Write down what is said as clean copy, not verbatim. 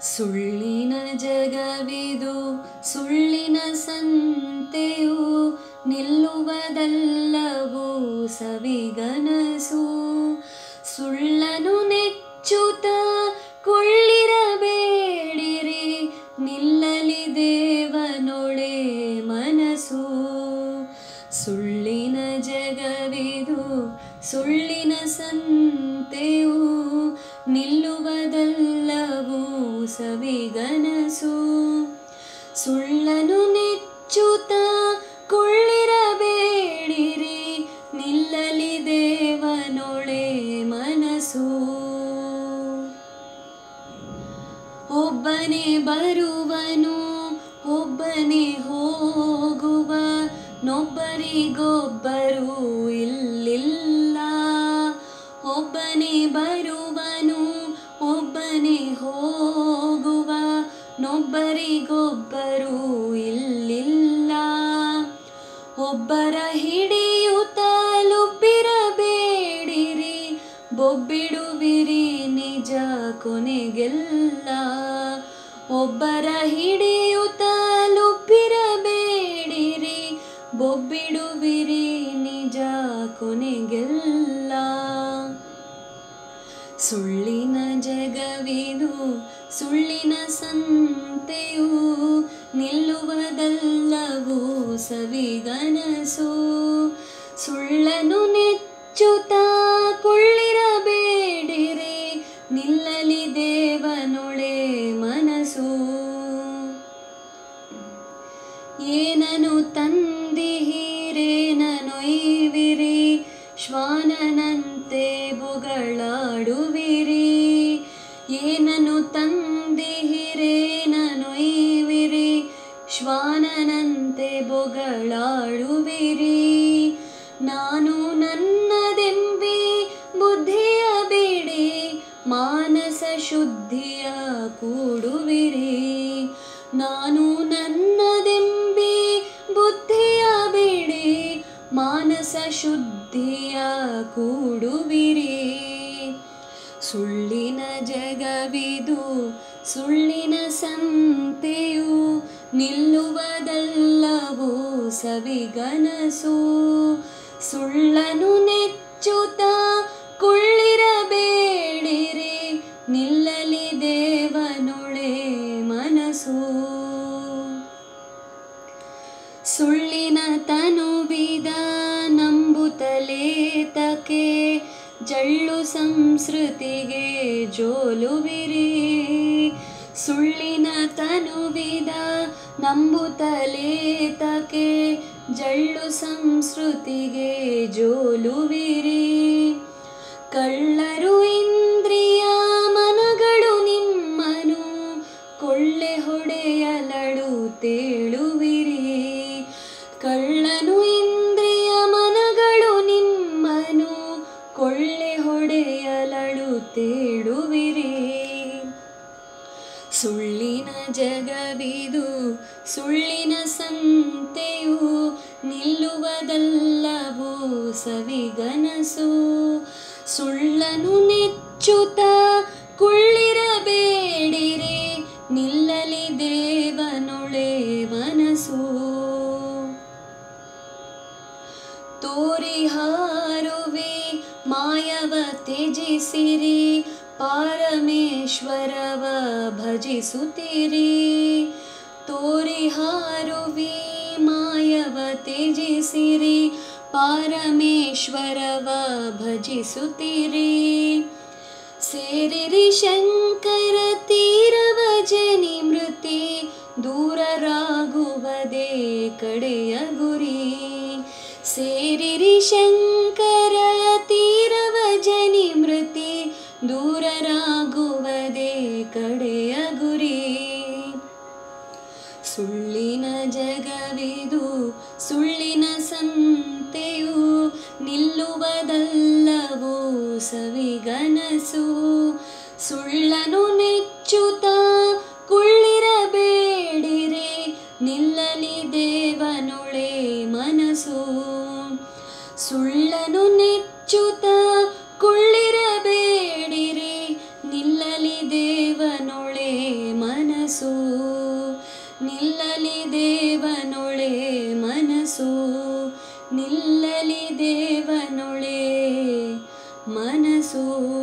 ಸುಳ್ಳಿನ ಜಗವಿದು ಸುಳ್ಳಿನ ಸಂತೆಯು ನಿಲ್ಲುವುದಲ್ಲವೋ ಸವಿಗನಸು. ಸುಳ್ಳನು ನೆಚ್ಚುತ್ತ ಕುಳ್ಳಿರಬೇಡಿರಿ, ನಿಲ್ಲಲಿ ದೇವನೊಳೆ ಮನಸ್ಸು. ಸುಳ್ಳಿನ ಜಗವಿದು ಸುಳ್ಳಿನ ಸಂತೆಯು ನಿಲ್ಲುವುದಲ್ಲವೋ ಸವಿಗನಸು. ಸುಳ್ಳನು ನೆಚ್ಚುತ್ತ ಕುಳ್ಳಿರಬೇಡಿರಿ, ನಿಲ್ಲಲಿ ದೇವನೊಳೆ ಮನಸ್ಸು. ಒಬ್ಬನೇ ಬರುವನು ಒಬ್ಬನೇ ಹೋಗುವ, ನೊಬ್ಬರಿಗೊಬ್ಬರು ಇಲ್ಲಿಲ್ಲ. ಒಬ್ಬನೇ ಬರುವನು ಒಬ್ಬನೇ ಹೋಗುವ, ನೊಬ್ಬರಿಗೊಬ್ಬರು ಇಲ್ಲಿಲ್ಲ. ಒಬ್ಬರ ಹಿಡಿಯುತ್ತಲುಬ್ಬಿರಬೇಡಿರಿ, ಬೊಬ್ಬಿಡುವಿರಿ ನಿಜ ಕೊನೆಗೆಲ್ಲ. ಒಬ್ಬರ ಹಿಡಿಯುತ್ತಲುಬ್ಬಿರಬೇಡಿರಿ, ಬೊಬ್ಬಿಡುವಿರಿ ನಿಜ ಕೊನೆಗೆಲ್ಲ. ಸುಳ್ಳಿನ ಜಗವಿದು ಸುಳ್ಳಿನ ಸಂತೆಯು ನಿಲ್ಲುವುದಲ್ಲವೋ ಸವಿಗನಸು. ಸುಳ್ಳನು ನೆಚ್ಚುತ್ತ ಕುಳ್ಳಿರಬೇಡಿರಿ, ನಿಲ್ಲಲಿ ದೇವನೊಳೆ ಮನಸ್ಸು. ಏನನು ತಂದಿಹಿರೇನನೊಯ್ವಿರಿ, ಶ್ವಾನನಂತೆ ಬೊಗಳಾಡುವಿರಿ. ಏನನು ತಂದಿಹಿರೇನನೊಯ್ವಿರಿ, ಶ್ವಾನನಂತೆ ಬೊಗಳಾಡುವಿರಿ. ನಾನು ನನ್ನದೆಂಬಿ ಬುದ್ಧಿಯ ಬಿಡಿ, ಮಾನಸ ಶುದ್ಧಿಯ ಕೂಡುವಿರಿ. ನಾನು ನನ್ನದೆಂಬಿ ಬುದ್ಧಿಯ ಬಿಡಿ, ಮಾನಸ ಶುದ್ಧಿಯ ಕೂಡುವಿರಿ. ಸುಳ್ಳಿನ ಜಗವಿದು ಸುಳ್ಳಿನ ಸಂತೆಯು ನಿಲ್ಲುವುದಲ್ಲವೋ ಸವಿಗನಸು. ಸುಳ್ಳನು ನೆಚ್ಚುತ್ತ ಕುಳ್ಳಿರಬೇಡಿರಿ, ನಿಲ್ಲಲಿ ದೇವನೊಳೆ ಮನಸ್ಸು. ಸುಳ್ಳಿನ ತನುವಿದ ನಂಬುತ್ತಲೇತಕೆ, ಜಳ್ಳು ಸಂಸ್ಕೃತಿಗೆ ಜೋಲುವಿರಿ. ಸುಳ್ಳಿನ ತನುವಿದ ನಂಬುತ್ತಲೇತಕೆ, ಜಳ್ಳು ಸಂಸ್ಕೃತಿಗೆ ಜೋಲುವಿರಿ. ಕಳ್ಳರು ಇಂದ್ರಿಯ ಮನಗಳು ನಿಮ್ಮನು, ಕೊಳ್ಳೆ ಹೊಡೆಯಲಳು ತೇಳುವಿರಿ. ಕಳ್ಳನು ಇಂದ್ರಿಯ ಮನಗಳು ನಿಮ್ಮನು, ಕೊಳ್ಳೆ ಹೊಡೆಯಲಳು ತೇಳುವಿರಿ. ಸುಳ್ಳಿನ ಜಗವಿದು ಸುಳ್ಳಿನ ಸಂತೆಯು ನಿಲ್ಲುವುದಲ್ಲವೋ ಸವಿಗನಸು. ಸುಳ್ಳನು ನೆಚ್ಚುತ್ತ ಕುಳ್ಳಿರಬೇಡಿರಿ, ನಿಲ್ಲಲಿ ದೇವನೊಳೆ ಮನಸ್ಸು. ತೋರಿ ಹಾರುವಿ ಮಾಯವ ತ್ಯಜಿಸಿರಿ, ಪಾರಮೇಶ್ವರವ ಭಜಿಸುತ್ತೀರಿ. ತೋರಿ ಹಾರುವಿ ಮಾಯವ ತ್ಯಜಿಸಿರಿ, ಪಾರಮೇಶ್ವರವ ಭಜಿಸುತ್ತೀರಿ. ಸೇರಿರಿ ಶಂಕರ ತೀರವ ಜನಿ ಮೃತಿ, ದೂರರಾಗುವುದೇ ಕಡೆಯ ಗುರಿ. ಸೇರಿರಿ ಶಂಕರ ತೀರವ ಜನಿ ಮೃತಿ, ದೂರರಾಗುವುದೇ ಕಡೆಯ ಗುರಿ. ಸುಳ್ಳಿನ ಜಗವಿದು ಸುಳ್ಳಿನ ಸಂತೆಯು ನಿಲ್ಲುವುದಲ್ಲವೋ ಸವಿಗನಸು. ಸುಳ್ಳನು ನೆಚ್ಚುತ್ತ ಕುಳ್ಳಿರಬೇಡಿರಿ, ನಿಲ್ಲಲಿ ದೇವನೊಳೆ ಮನಸ್ಸು. ಸುಳ್ಳನು ನೆಚ್ಚುತ್ತ ಕುಳ್ಳಿರಬೇಡಿರಿ, ನಿಲ್ಲಲಿ ದೇವನೊಳೆ ಕನಸು